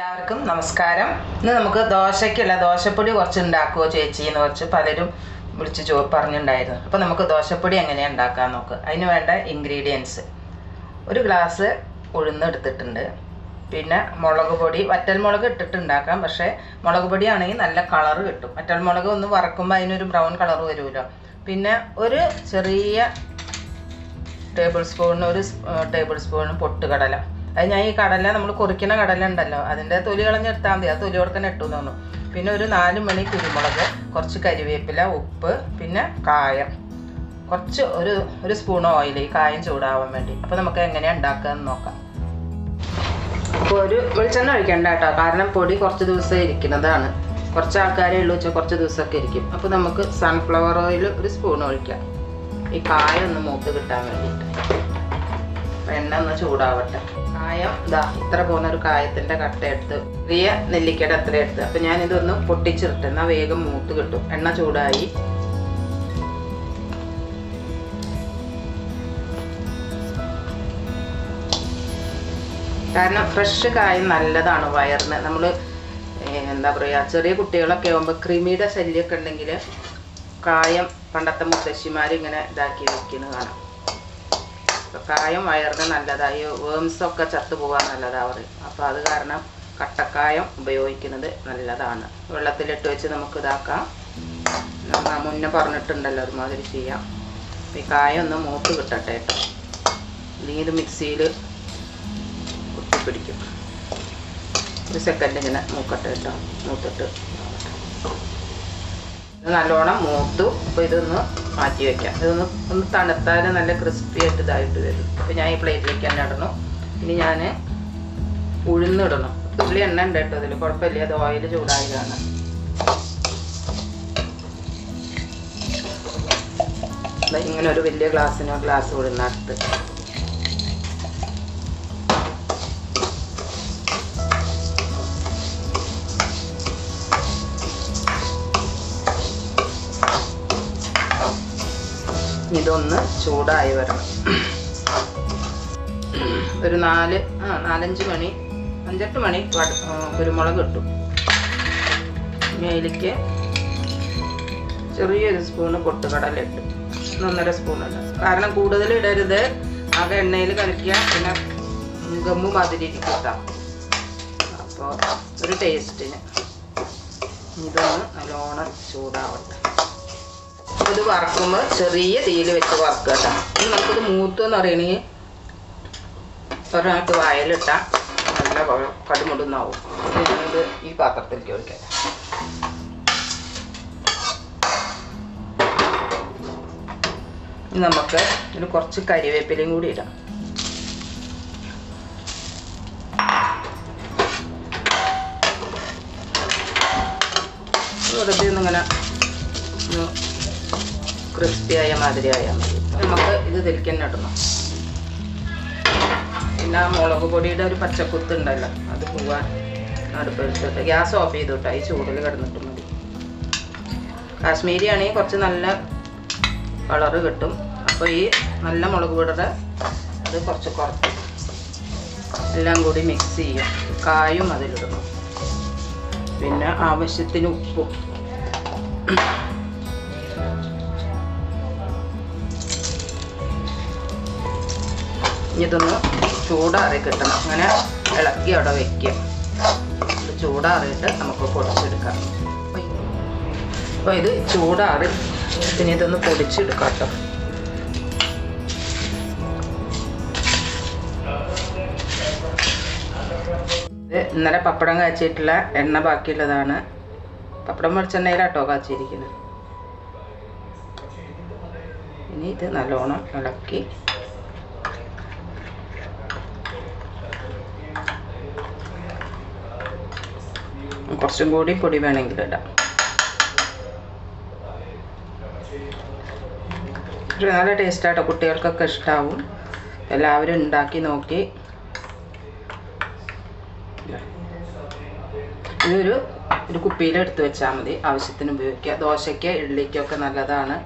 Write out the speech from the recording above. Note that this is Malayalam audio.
എല്ലാവർക്കും നമസ്കാരം. ഇന്ന് നമുക്ക് ദോശയ്ക്കുള്ള ദോശപ്പൊടി കുറച്ച് ഉണ്ടാക്കുമോ ചേച്ചി എന്ന് കുറച്ച് പലരും വിളിച്ച് പറഞ്ഞിട്ടുണ്ടായിരുന്നു. അപ്പോൾ നമുക്ക് ദോശപ്പൊടി എങ്ങനെയാണ് ഉണ്ടാക്കാൻ നോക്കുക. അതിന് വേണ്ട ഇൻഗ്രീഡിയൻസ്: ഒരു ഗ്ലാസ് ഉഴുന്നെടുത്തിട്ടുണ്ട്, പിന്നെ മുളക് പൊടി, വറ്റൽമുളക് ഇട്ടിട്ട് ഉണ്ടാക്കാം. പക്ഷേ മുളക് പൊടിയാണെങ്കിൽ നല്ല കളറ് കിട്ടും. വറ്റൽമുളക് ഒന്ന് വറക്കുമ്പോൾ അതിനൊരു ബ്രൗൺ കളർ വരുമല്ലോ. പിന്നെ ഒരു ചെറിയ ടേബിൾ സ്പൂൺ പൊട്ടുകടല. അത് ഞാൻ ഈ കടല നമ്മൾ കുറിക്കുന്ന കടല ഉണ്ടല്ലോ, അതിൻ്റെ തൊലി കളഞ്ഞെടുത്താൽ മതി. അത് തൊലിയോടെ തന്നെ ഇട്ടു തോന്നുന്നു. പിന്നെ ഒരു 4 മണി കുരുമുളക്, കുറച്ച് കരിവേപ്പില, ഉപ്പ്, പിന്നെ കായം, കുറച്ച് ഒരു സ്പൂൺ ഓയിൽ, ഈ കായം ചൂടാവാൻ വേണ്ടി. അപ്പോൾ നമുക്ക് എങ്ങനെയാണ് ഉണ്ടാക്കുകയെന്ന് നോക്കാം. അപ്പോൾ ഒരു വെളിച്ചെണ്ണ ഒഴിക്കണ്ട കേട്ടോ, കാരണം പൊടി കുറച്ച് ദിവസം ഇരിക്കുന്നതാണ്. കുറച്ച് ആൾക്കാരേ ഉള്ളൂ വെച്ചാൽ കുറച്ച് ദിവസമൊക്കെ ഇരിക്കും. അപ്പോൾ നമുക്ക് സൺഫ്ലവർ ഓയിൽ ഒരു സ്പൂൺ ഒഴിക്കാം, ഈ കായം ഒന്ന് മൂത്ത് കിട്ടാൻ വേണ്ടിയിട്ട്. എണ്ണ ഒന്ന് ചൂടാവട്ടെ. കായം ഇത്ര പോകുന്ന ഒരു കായത്തിൻ്റെ കട്ട എടുത്ത്, ചെറിയ നെല്ലിക്കയുടെ അത്ര എടുത്ത്. അപ്പം ഞാനിതൊന്ന് പൊട്ടിച്ചിട്ട് എന്നാൽ വേഗം മൂത്ത് കിട്ടും. എണ്ണ ചൂടായി. കാരണം ഫ്രഷ് കായം നല്ലതാണ് വയറിന്. നമ്മൾ എന്താ പറയുക, ചെറിയ കുട്ടികളൊക്കെ ആകുമ്പോൾ കൃമിയുടെ ശല്യമൊക്കെ ഉണ്ടെങ്കിൽ കായം പണ്ടത്തെ മുത്തശ്ശിമാർ ഇങ്ങനെ ഇതാക്കി വെക്കുന്നത് കാണാം. അപ്പോൾ കായം വയറിന് നല്ലതായി, വേംസൊക്കെ ചത്തുപോകാൻ നല്ലതാണ് പറയും. അപ്പോൾ അത് കാരണം കട്ടക്കായം ഉപയോഗിക്കുന്നത് നല്ലതാണ്. വെള്ളത്തിലിട്ട് വെച്ച് നമുക്ക് ഇതാക്കാം. മുന്നേ പറഞ്ഞിട്ടുണ്ടല്ലോ, ഒരുമാതിരി ചെയ്യാം. ഈ കായം ഒന്ന് മൂത്ത് കിട്ടട്ടെ കേട്ടോ, അല്ലെങ്കിൽ ഇത് മിക്സിയിൽ കുത്തിപ്പിടിക്കും. ഒരു സെക്കൻഡ് ഇങ്ങനെ മൂക്കട്ടെ കേട്ടോ. മൂത്തിട്ട് നല്ലോണം മൂത്തു. അപ്പോൾ ഇതൊന്ന് മാറ്റി വയ്ക്കാം. ഇതൊന്ന് തണുത്താൽ നല്ല ക്രിസ്പി ആയിട്ട് ഇതായിട്ട് വരും. അപ്പോൾ ഞാൻ ഈ പ്ലേറ്റിലേക്ക് തന്നെ ഇടണം. ഇനി ഞാൻ ഉഴുന്നിടണം. തുള്ളി എണ്ണ ഉണ്ട് കേട്ടോ ഇതിൽ, കുഴപ്പമില്ല. അത് ഓയിൽ ചൂടായതാണ്. ഇങ്ങനെ ഒരു വലിയ ഗ്ലാസ് ഉഴുന്നടുത്ത് ഇതൊന്ന് ചൂടായി വരണം. ഒരു 4-5 മണി 5-8 മണി കുരുമുളക് ഇട്ടു. അതിലേക്ക് ചെറിയൊരു സ്പൂണ് പൊട്ടുകടല ഇട്ട്, 1.5 സ്പൂൺ ഇട്ട്. കാരണം കൂടുതൽ ഇടരുത്, ആകെ എണ്ണയിൽ കളിക്കുക. പിന്നെ ഗമ്മു മാതിരി കിട്ടാം. അപ്പോൾ ഒരു ടേസ്റ്റിന് ഇതൊന്ന് നല്ലോണം ചൂടാവട്ടെ. ഇത് വറക്കുമ്പോൾ ചെറിയ തീയിൽ വെച്ച് വറക്കുക കേട്ടോ. ഇനി നമുക്കിത് മൂത്തെന്ന് പറയണമെങ്കിൽ ഒരാൾക്ക് വായലിട്ടാൽ നല്ല കടുമുടുന്നാവും. ഞാനിത് ഈ പാത്രത്തിലേക്ക് ഒഴിക്കാം. ഇനി നമുക്ക് ഇതിന് കുറച്ച് കരിവേപ്പിലയും കൂടി ഇടാം. വെറുതെ ഒന്നിങ്ങനെ ക്രിസ്പിയായ മാതിരി ആയാൽ മതി. നമുക്ക് ഇത് തിരിക്കന്നെ ഇടണം. പിന്നെ മുളക് പൊടിയുടെ ഒരു പച്ചക്കുത്ത് ഉണ്ടല്ലോ, അത് പോവാൻ അടുപ്പെടുത്തിട്ട് ഗ്യാസ് ഓഫ് ചെയ്തിട്ടാ. ഈ ചൂടിൽ കിടന്നിട്ട് മതി. കാശ്മീരി ആണെങ്കിൽ കുറച്ച് നല്ല കളറ് കിട്ടും. അപ്പോൾ ഈ നല്ല മുളക് പൊടിയുടെ അത് കുറച്ച് എല്ലാം കൂടി മിക്സ് ചെയ്യും. കായും അതിലിടണം. പിന്നെ ആവശ്യത്തിന് ഉപ്പും. ഇതൊന്ന് ചൂടാറി കിട്ടണം. അങ്ങനെ ഇളക്കി അവിടെ വയ്ക്കുക. ചൂടാറിയിട്ട് നമുക്ക് പൊടിച്ചെടുക്കാം. അപ്പോൾ ഇത് ചൂടാറി, പിന്നെ ഇതൊന്ന് പൊടിച്ചെടുക്കാം കേട്ടോ. ഇത് ഇന്നലെ പപ്പടം കാച്ചിട്ടുള്ള എണ്ണ ബാക്കിയുള്ളതാണ്. പപ്പടം വെളിച്ചെണ്ണയിലാട്ടോ കാച്ചിരിക്കുന്നത്. ഇനി ഇത് നല്ലോണം ഇളക്കി കുറച്ചും കൂടി പൊടി വേണമെങ്കിൽ ഇടാം. നല്ല ടേസ്റ്റാട്ടോ, കുട്ടികൾക്കൊക്കെ ഇഷ്ടമാവും. എല്ലാവരും ഉണ്ടാക്കി നോക്കി. ഇതൊരു കുപ്പിയിലെടുത്ത് വെച്ചാൽ മതി, ആവശ്യത്തിന് ഉപയോഗിക്കുക. ദോശയ്ക്ക് ഇഡ്ഡലിക്കൊക്കെ നല്ലതാണ്.